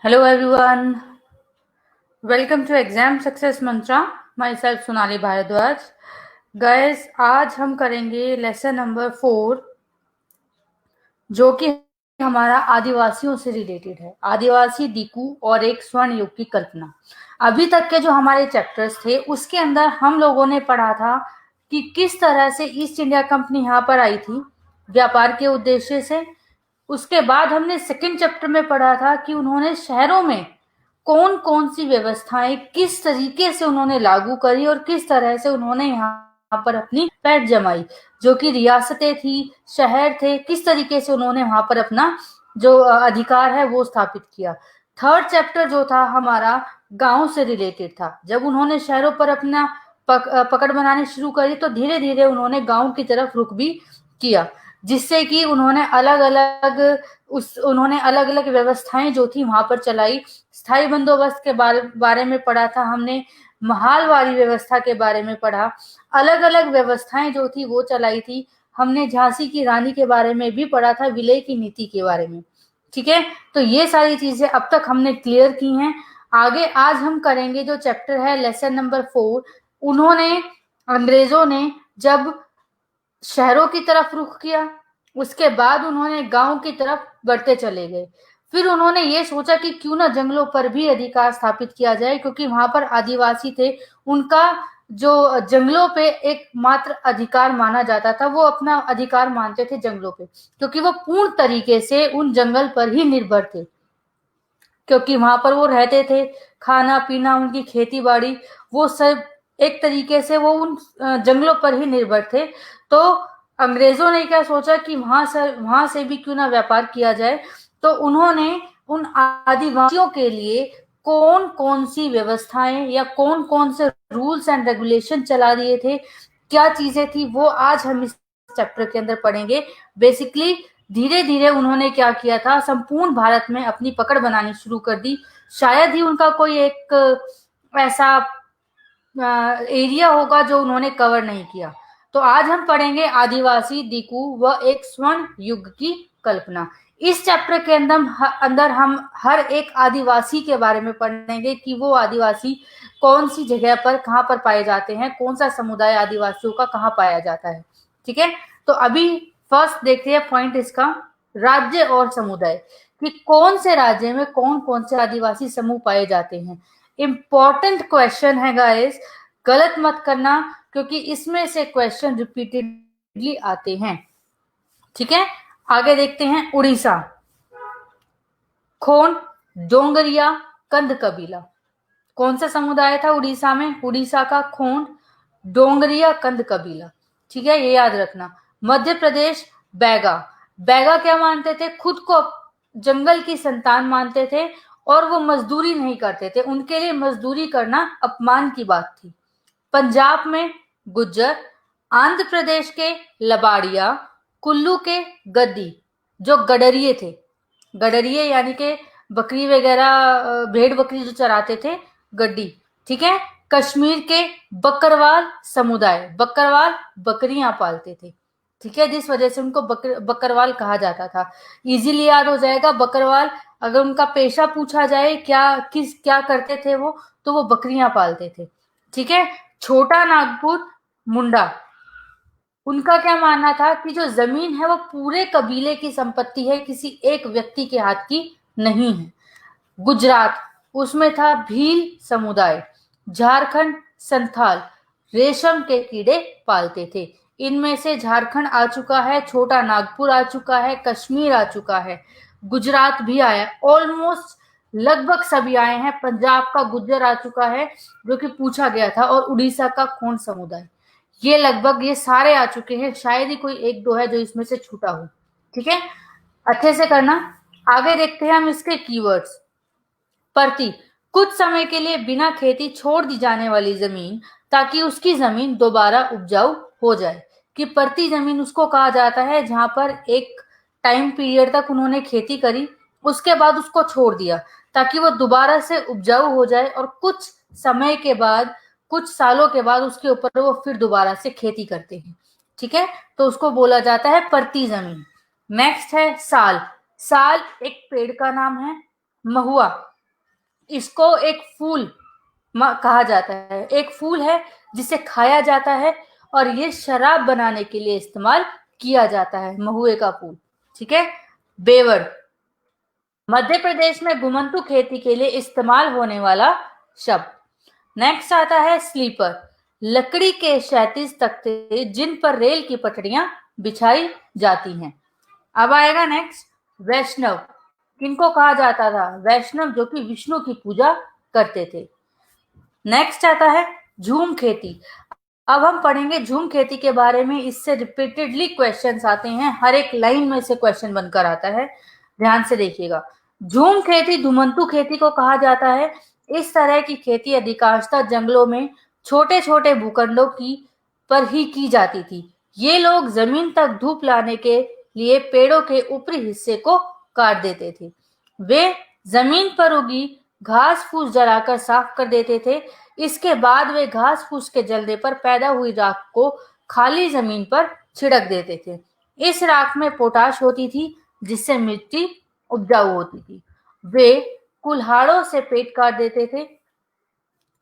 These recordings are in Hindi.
Hello everyone, welcome to Exam Success Mantra. Myself Sonali Bharadwaj. Guys, आज हम करेंगे लेसन नंबर 4 जो कि हमारा आदिवासियों से रिलेटेड है। आदिवासी दीकू और एक स्वर्ण युग की कल्पना। अभी तक के जो हमारे चैप्टर्स थे उसके अंदर हम लोगों ने पढ़ा था कि किस तरह से ईस्ट इंडिया कंपनी यहाँ पर आई थी व्यापार के उद्देश्य से। उसके बाद हमने सेकंड चैप्टर में पढ़ा था कि उन्होंने शहरों में कौन कौन सी व्यवस्थाएं किस तरीके से उन्होंने लागू करी और किस तरह से उन्होंने यहाँ पर अपनी पैठ जमाई, जो कि रियासतें थी, शहर थे, किस तरीके से उन्होंने वहां पर अपना जो अधिकार है वो स्थापित किया। थर्ड चैप्टर जो था हमारा गांव से रिलेटेड था। जब उन्होंने शहरों पर अपना पकड़ बनानी शुरू करी तो धीरे धीरे उन्होंने गांव की तरफ रुख भी किया, जिससे कि उन्होंने अलग अलग व्यवस्थाएं जो थी वहां पर चलाई। स्थायी बंदोबस्त के बारे में पढ़ा था हमने, महालवारी व्यवस्था के बारे में पढ़ा, अलग अलग व्यवस्थाएं जो थी वो चलाई थी हमने। झांसी की रानी के बारे में भी पढ़ा था, विलय की नीति के बारे में। ठीक है, तो ये सारी चीजें अब तक हमने क्लियर की हैं। आगे आज हम करेंगे जो चैप्टर है लेसन नंबर 4। अंग्रेजों ने जब शहरों की तरफ रुख किया, उसके बाद उन्होंने गांव की तरफ बढ़ते चले गए। फिर उन्होंने ये सोचा कि क्यों ना जंगलों पर भी अधिकार स्थापित किया जाए, क्योंकि वहां पर आदिवासी थे, उनका जो जंगलों पे एक मात्र अधिकार माना जाता था, वो अपना अधिकार मानते थे जंगलों पे, क्योंकि वो पूर्ण तरीके से उन जंगल पर ही निर्भर थे, क्योंकि वहां पर वो रहते थे। खाना पीना, उनकी खेती बाड़ी, वो सब एक तरीके से वो उन जंगलों पर ही निर्भर थे। तो अंग्रेजों ने क्या सोचा कि वहां से भी क्यों ना व्यापार किया जाए। तो उन्होंने उन आदिवासियों के लिए कौन कौन सी व्यवस्थाएं या कौन कौन से रूल्स एंड रेगुलेशन चला दिए थे, क्या चीजें थी, वो आज हम इस चैप्टर के अंदर पढ़ेंगे। बेसिकली धीरे धीरे उन्होंने क्या किया था, संपूर्ण भारत में अपनी पकड़ बनानी शुरू कर दी। शायद ही उनका कोई एक ऐसा एरिया होगा जो उन्होंने कवर नहीं किया। तो आज हम पढ़ेंगे आदिवासी दीकू व एक स्वर्ण युग की कल्पना। इस चैप्टर के अंदर हम हर एक आदिवासी के बारे में पढ़ेंगे कि वो आदिवासी कौन सी जगह पर कहाँ पर पाए जाते हैं, कौन सा समुदाय आदिवासियों का कहाँ पाया जाता है। ठीक है, तो अभी फर्स्ट देखते हैं पॉइंट इसका, राज्य और समुदाय, कि कौन से राज्य में कौन कौन से आदिवासी समूह पाए जाते हैं। इंपॉर्टेंट क्वेश्चन है गाइस, गलत मत करना, क्योंकि इसमें से क्वेश्चन रिपीटेडली आते हैं। ठीक है, आगे देखते हैं उड़ीसा। खोंड, डोंगरिया, कंद कबीला। कौन सा समुदाय था उड़ीसा में? उड़ीसा का खोंड, डोंगरिया, कंद कबीला। ठीक है, ये याद रखना। मध्य प्रदेश, बैगा। बैगा क्या मानते थे? खुद को जंगल की संतान मानते थे और वो मजदूरी नहीं करते थे, उनके लिए मजदूरी करना अपमान की बात थी। पंजाब में गुज्जर, आंध्र प्रदेश के लबाड़िया, कुल्लू के गद्दी जो गडरिये थे। गडरिये यानी के बकरी वगैरह, भेड़ बकरी जो चराते थे, गड्डी। ठीक है, कश्मीर के बकरवाल समुदाय, बकरवाल बकरियां पालते थे। ठीक है, जिस वजह से उनको बकरवाल कहा जाता था। इजीली याद हो जाएगा बकरवाल। अगर उनका पेशा पूछा जाए क्या करते थे वो, तो वो बकरियां पालते थे। ठीक है, छोटा नागपुर मुंडा, उनका क्या मानना था कि जो जमीन है वो पूरे कबीले की संपत्ति है, किसी एक व्यक्ति के हाथ की नहीं है। गुजरात, उसमें था भील समुदाय। झारखंड, संथाल, रेशम के कीड़े पालते थे। इनमें से झारखंड आ चुका है, छोटा नागपुर आ चुका है, कश्मीर आ चुका है, गुजरात भी आया, ऑलमोस्ट लगभग सभी आए हैं। पंजाब का गुज्जर आ चुका है जो कि पूछा गया था, और उड़ीसा का खोंड समुदाय, ये लगभग ये सारे आ चुके हैं। शायद ही कोई एक दो है जो इसमें से छूटा हो। ठीक है, अच्छे से करना। आगे देखते हैं हम इसके कीवर्ड्स। परती, कुछ समय के लिए बिना खेती छोड़ दी जाने वाली जमीन, ताकि उसकी जमीन दोबारा उपजाऊ हो जाए। कि परती जमीन उसको कहा जाता है जहां पर एक टाइम पीरियड तक उन्होंने खेती करी, उसके बाद उसको छोड़ दिया ताकि वो दोबारा से उपजाऊ हो जाए, और कुछ समय के बाद, कुछ सालों के बाद उसके ऊपर वो फिर दोबारा से खेती करते हैं। ठीक है, तो उसको बोला जाता है परती जमीन। नेक्स्ट है साल। साल एक पेड़ का नाम है। महुआ, इसको एक फूल कहा जाता है, एक फूल है जिसे खाया जाता है और ये शराब बनाने के लिए इस्तेमाल किया जाता है, महुए का फूल। ठीक है। बेवर, मध्य प्रदेश में घुमंतू खेती के लिए इस्तेमाल होने वाला शब्द। नेक्स्ट आता है स्लीपर, लकड़ी के क्षैतिज तख्ते जिन पर रेल की पटरियां बिछाई जाती हैं। अब आएगा नेक्स्ट वैष्णव, किनको कहा जाता था? वैष्णव, जो कि विष्णु की पूजा करते थे। नेक्स्ट आता है झूम खेती। अब हम पढ़ेंगे झूम खेती के बारे में, इससे रिपीटेडली क्वेश्चंस आते हैं, हर एक लाइन में से क्वेश्चन बनकर आता है, ध्यान से देखिएगा। झूम खेती धुमंतू खेती को कहा जाता है। इस तरह की खेती अधिकांशतः जंगलों में छोटे छोटे भूखंडों की पर ही की जाती थी। ये लोग जमीन तक धूप लाने के लिए पेड़ों के ऊपरी हिस्से को काट देते थे। वे जमीन पर उगी घास फूस जलाकर साफ कर देते थे। इसके बाद वे घास फूस के जलने पर पैदा हुई राख को खाली जमीन पर छिड़क देते थे। इस राख में पोटाश होती थी जिससे मिट्टी उपजाऊ होती थी। वे कुल्हाड़ों से पेट काट देते थे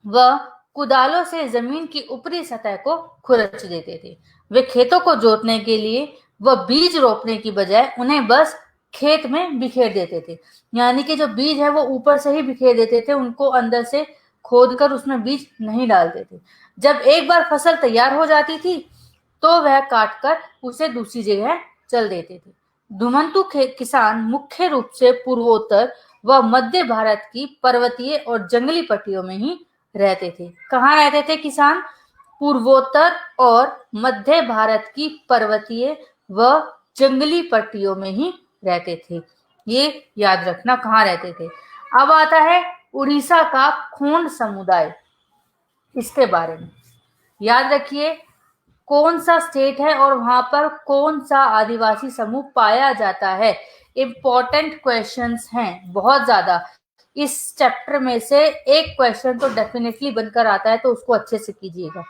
व कुदालों से जमीन की ऊपरी सतह को खुरच देते थे। वे खेतों को जोतने के लिए व बीज रोपने की बजाय उन्हें बस खेत में बिखेर देते थे। यानी कि जो बीज है वो ऊपर से ही बिखेर देते थे, उनको अंदर से खोदकर उसमें बीज नहीं डालते थे। जब एक बार फसल तैयार हो जाती थी तो वह काटकर उसे दूसरी जगह चल देते थे। घुमंतू किसान मुख्य रूप से पूर्वोत्तर व मध्य भारत की पर्वतीय और जंगली पट्टियों में ही रहते थे। कहाँ रहते थे किसान? पूर्वोत्तर और मध्य भारत की पर्वतीय व जंगली पट्टियों में ही रहते थे। ये याद रखना, कहाँ रहते थे। अब आता है उड़ीसा का खोंड समुदाय, इसके बारे में याद रखिए कौन सा स्टेट है और वहां पर कौन सा आदिवासी समूह पाया जाता है। इंपॉर्टेंट क्वेश्चंस हैं बहुत ज्यादा, इस चैप्टर में से एक क्वेश्चन तो डेफिनेटली बनकर आता है, तो उसको अच्छे से कीजिएगा।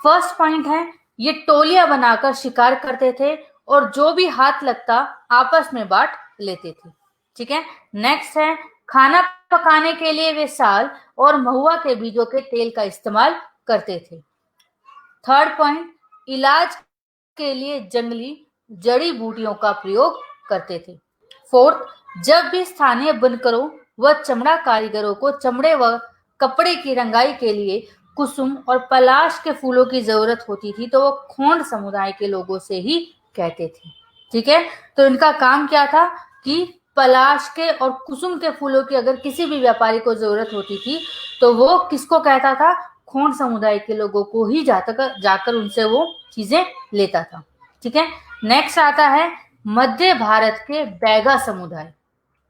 फर्स्ट पॉइंट है, ये टोलियां बनाकर शिकार करते थे और जो भी हाथ लगता आपस में बांट लेते थे। ठीक है। नेक्स्ट है, खाना पकाने के लिए वे साल और महुआ के बीजों के तेल का इस्तेमाल करते थे। थर्ड पॉइंट, इलाज के लिए जंगली जड़ी बूटियों का प्रयोग करते थे। फोर्थ, जब भी स्थानीय बुनकरों व चमड़ा कारीगरों को चमड़े व कपड़े की रंगाई के लिए कुसुम और पलाश के फूलों की जरूरत होती थी तो वो खोंड समुदाय के लोगों से ही कहते थे। ठीक है। तो इनका काम क्या था कि पलाश के और कुसुम के फूलों की अगर किसी भी व्यापारी को जरूरत होती थी तो वो किसको कहता था? खोंड समुदाय के लोगों को ही जाकर उनसे वो चीजें लेता था। ठीक है। नेक्स्ट आता है मध्य भारत के बैगा समुदाय।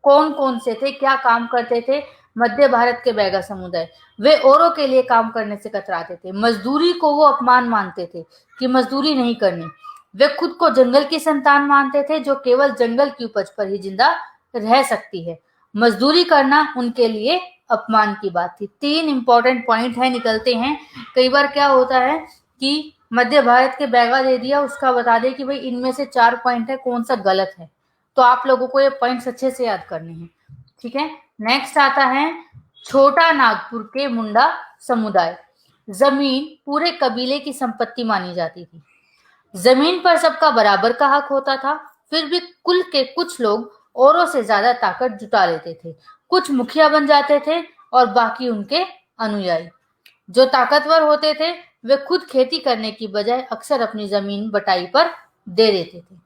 कौन कौन से थे, क्या काम करते थे? मध्य भारत के बैगा समुदाय, वे औरों के लिए काम करने से कतराते थे। मजदूरी को वो अपमान मानते थे कि मजदूरी नहीं करनी। वे खुद को जंगल की संतान मानते थे जो केवल जंगल की उपज पर ही जिंदा रह सकती है। मजदूरी करना उनके लिए अपमान की बात थी। 3 इंपॉर्टेंट पॉइंट है, निकलते हैं। कई बार क्या होता है कि मध्य भारत के बैगा दे दिया, उसका बता दे कि भाई इनमें से 4 पॉइंट है, कौन सा गलत है। तो आप लोगों को ये पॉइंट्स अच्छे से याद करने हैं। ठीक है। नेक्स्ट आता है छोटा नागपुर के मुंडा समुदाय। जमीन पूरे कबीले की संपत्ति मानी जाती थी। जमीन पर सबका बराबर का हक होता था। फिर भी कुल के कुछ लोग औरों से ज्यादा ताकत जुटा लेते थे। कुछ मुखिया बन जाते थे और बाकी उनके अनुयायी। जो ताकतवर होते थे वे खुद खेती करने की बजाय अक्सर अपनी जमीन बटाई पर दे देते थे।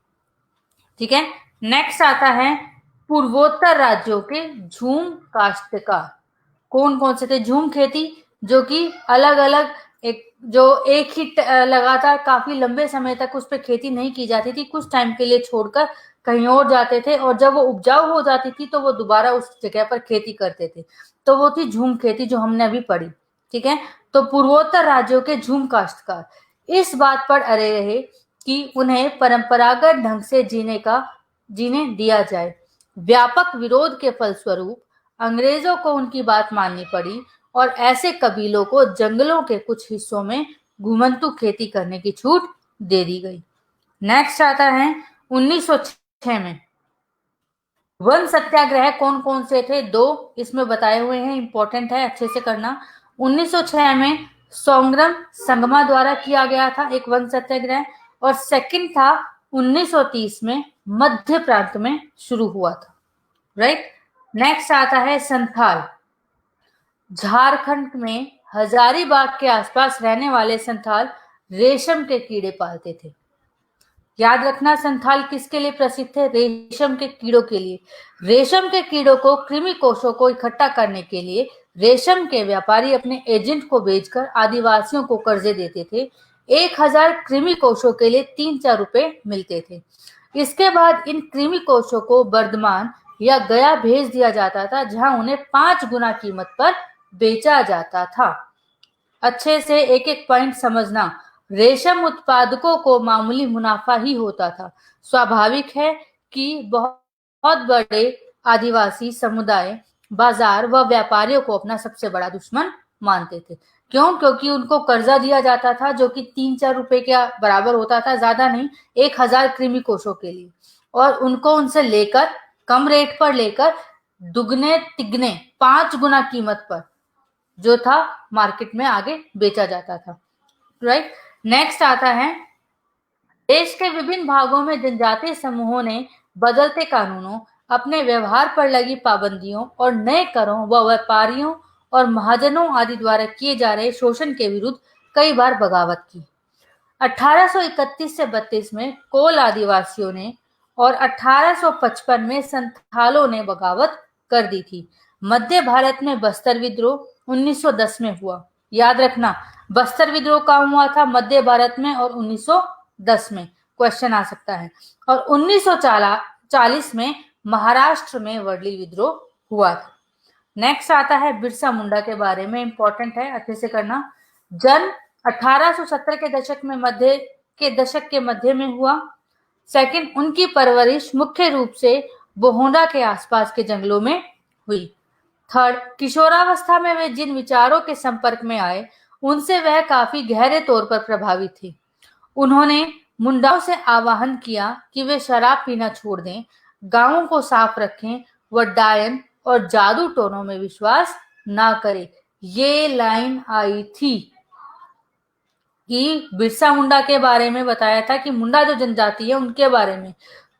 ठीक है। नेक्स्ट आता है पूर्वोत्तर राज्यों के झूम काश्तकार। कौन कौन से थे? झूम खेती, जो कि अलग अलग एक ही लगातार काफी लंबे समय तक उस पर खेती नहीं की जाती थी, कुछ टाइम के लिए छोड़कर कहीं और जाते थे और जब वो उपजाऊ हो जाती थी तो वो दोबारा उस जगह पर खेती करते थे। तो वो थी झूम खेती जो हमने अभी पढ़ी। ठीक है। तो पूर्वोत्तर राज्यों के झूम काश्तकार इस बात पर अड़े रहे कि उन्हें परंपरागत ढंग से जीने दिया जाए। व्यापक विरोध के फलस्वरूप अंग्रेजों को उनकी बात माननी पड़ी और ऐसे कबीलों को जंगलों के कुछ हिस्सों में घुमंतू खेती करने की छूट दे दी गई। नेक्स्ट आता है 1906 में वन सत्याग्रह कौन कौन से थे? 2 इसमें बताए हुए हैं, इंपॉर्टेंट है, अच्छे से करना। 1906 में सोंगरम संगमा द्वारा किया गया था एक वन सत्याग्रह, और सेकंड था 1930 में मध्य प्रांत में शुरू हुआ था। राइट। नेक्स्ट आता है संथाल। झारखंड में हजारीबाग के आसपास रहने वाले संथाल रेशम के कीड़े पालते थे। याद रखना, संथाल किसके लिए प्रसिद्ध थे? रेशम के कीड़ों के लिए। रेशम के कीड़ों को, कृमि कोशों को इकट्ठा करने के लिए रेशम के व्यापारी अपने एजेंट को भेजकर आदिवासियों को कर्जे देते थे। 1000 कृमि कोशों के लिए 3-4 रुपए मिलते थे। इसके बाद इन कृमि कोशों को बर्धमान या गया भेज दिया जाता था, जहां उन्हें 5 गुना कीमत पर बेचा जाता था। अच्छे से एक एक पॉइंट समझना। रेशम उत्पादकों को मामूली मुनाफा ही होता था। स्वाभाविक है कि बहुत बड़े आदिवासी समुदाय बाजार व व्यापारियों को अपना सबसे बड़ा दुश्मन मानते थे। क्यों? क्योंकि उनको कर्जा दिया जाता था जो कि 3-4 रुपए के बराबर होता था, ज्यादा नहीं, 1000 कृमि कोशों के लिए, और उनको उनसे लेकर, कम रेट पर लेकर, दुगने तिगने 5 गुना कीमत पर जो था मार्केट में आगे बेचा जाता था। राइट। नेक्स्ट आता है, देश के विभिन्न भागों में जनजातीय समूहों ने बदलते कानूनों, अपने व्यवहार पर लगी पाबंदियों और नए करों व व्यापारियों और महाजनों आदि द्वारा किए जा रहे शोषण के विरुद्ध कई बार बगावत की। 1831 से 32 में कोल आदिवासियों ने और 1855 में संथालों ने बगावत कर दी थी। मध्य भारत में बस्तर विद्रोह 1910 में हुआ। याद रखना, बस्तर विद्रोह कहाँ हुआ था? मध्य भारत में, और 1910 में क्वेश्चन आ सकता है। और 1940 में महाराष्ट्र में वर्ली विद्रोह हुआ था। नेक्स्ट आता है बिरसा मुंडा के बारे में, इंपॉर्टेंट है, अच्छे से करना। जन्म 1870 के दशक के मध्य में हुआ। सेकंड, उनकी परवरिश मुख्य रूप से बोहोंडा के आसपास के जंगलों में हुई। थर्ड, किशोरावस्था में वे जिन विचारों के संपर्क में आए उनसे वह काफी गहरे तौर पर प्रभावित थी। उन्होंने मुंडाओं से आह्वान किया कि वे शराब पीना छोड़ दें, गांवों को साफ रखें व डायन और जादू टोनों में विश्वास ना करें। ये लाइन आई थी कि बिरसा मुंडा के बारे में बताया था कि मुंडा जो जनजाति है उनके बारे में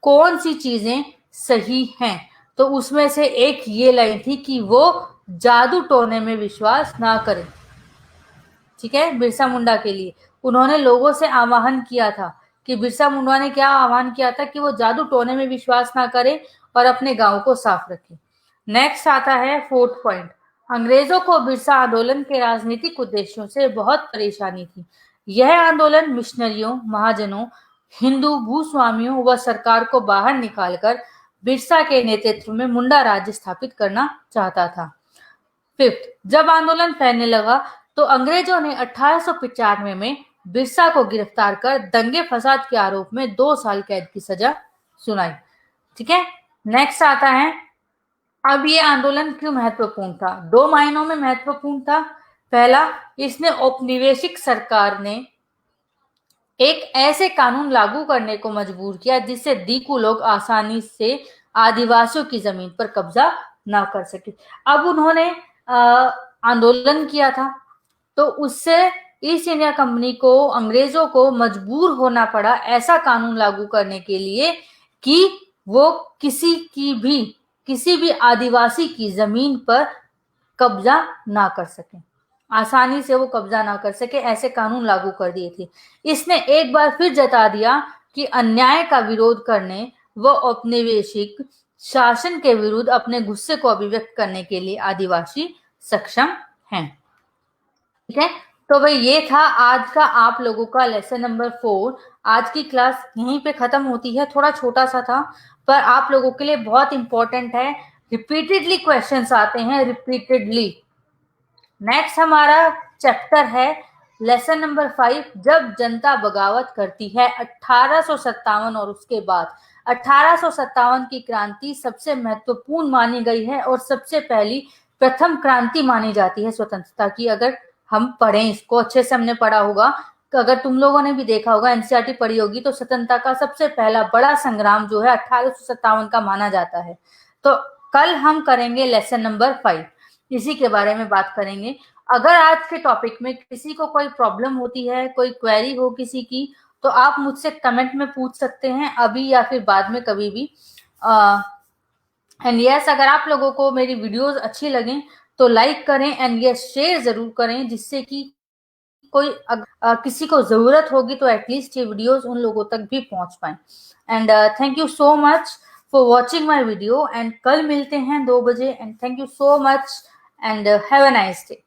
कौन सी चीजें सही हैं। तो उसमें से एक ये लाइन थी कि वो जादू टोने में विश्वास ना करें। ठीक है, बिरसा मुंडा के लिए उन्होंने लोगों से आह्वान किया था कि बिरसा मुंडा ने क्या आह्वान किया था कि वो जादू टोने में विश्वास ना करें और अपने गांव को साफ रखें। नेक्स्ट आता है फोर्थ पॉइंट, अंग्रेजों को बिरसा आंदोलन के राजनीतिक उद्देश्यों से बहुत परेशानी थी। यह आंदोलन मिशनरियों, महाजनों, हिंदू भूस्वामियों व सरकार को बाहर निकालकर बिरसा के नेतृत्व में मुंडा राज्य स्थापित करना चाहता था। फिफ्थ, जब आंदोलन फैलने लगा तो अंग्रेजों ने 1895 में बिरसा को गिरफ्तार कर दंगे फसाद के आरोप में 2 साल कैद की सजा सुनाई। ठीक है। नेक्स्ट आता है, अब ये आंदोलन क्यों महत्वपूर्ण था? 2 मायनों में महत्वपूर्ण था। पहला, इसने औपनिवेशिक सरकार ने एक ऐसे कानून लागू करने को मजबूर किया जिससे दीकू लोग आसानी से आदिवासियों की जमीन पर कब्जा ना कर सके। अब उन्होंने आंदोलन किया था तो उससे ईस्ट इंडिया कंपनी को, अंग्रेजों को मजबूर होना पड़ा ऐसा कानून लागू करने के लिए कि वो किसी भी आदिवासी की जमीन पर कब्जा ना कर सके, आसानी से वो कब्जा ना कर सके, ऐसे कानून लागू कर दिए थे। इसने एक बार फिर जता दिया कि अन्याय का विरोध करने व औपनिवेशिक शासन के विरुद्ध अपने गुस्से को अभिव्यक्त करने के लिए आदिवासी सक्षम हैं। ठीक है, तो भाई ये था आज का आप लोगों का लेसन नंबर 4। आज की क्लास यहीं पे खत्म होती है, थोड़ा छोटा सा था पर आप लोगों के लिए बहुत इंपॉर्टेंट है। रिपीटेडली क्वेश्चंस आते हैं, रिपीटेडली। नेक्स्ट हमारा चैप्टर है लेसन नंबर 5, जब जनता बगावत करती है। 1857 और उसके बाद 1857 की क्रांति सबसे महत्वपूर्ण मानी गई है और सबसे पहली प्रथम क्रांति मानी जाती है स्वतंत्रता की। अगर हम पढ़ें इसको, अच्छे से हमने पढ़ा होगा, अगर तुम लोगों ने भी देखा होगा, एनसीईआरटी पढ़ी होगी, तो स्वतंत्रता का सबसे पहला बड़ा संग्राम जो है 1857 का माना जाता है। तो कल हम करेंगे लेसन नंबर 5, इसी के बारे में बात करेंगे। अगर आज के टॉपिक में किसी को कोई प्रॉब्लम होती है, कोई क्वेरी हो किसी की, तो आप मुझसे कमेंट में पूछ सकते हैं, अभी या फिर बाद में कभी भी। एंड यस, अगर आप लोगों को मेरी वीडियोस अच्छी लगें तो लाइक करें एंड यस शेयर जरूर करें, जिससे कि कोई किसी को जरूरत होगी तो एटलीस्ट ये वीडियोस उन लोगों तक भी पहुंच पाए। And thank you so much for watching my video, and कल मिलते हैं 2 बजे, and thank you so much and have a nice day.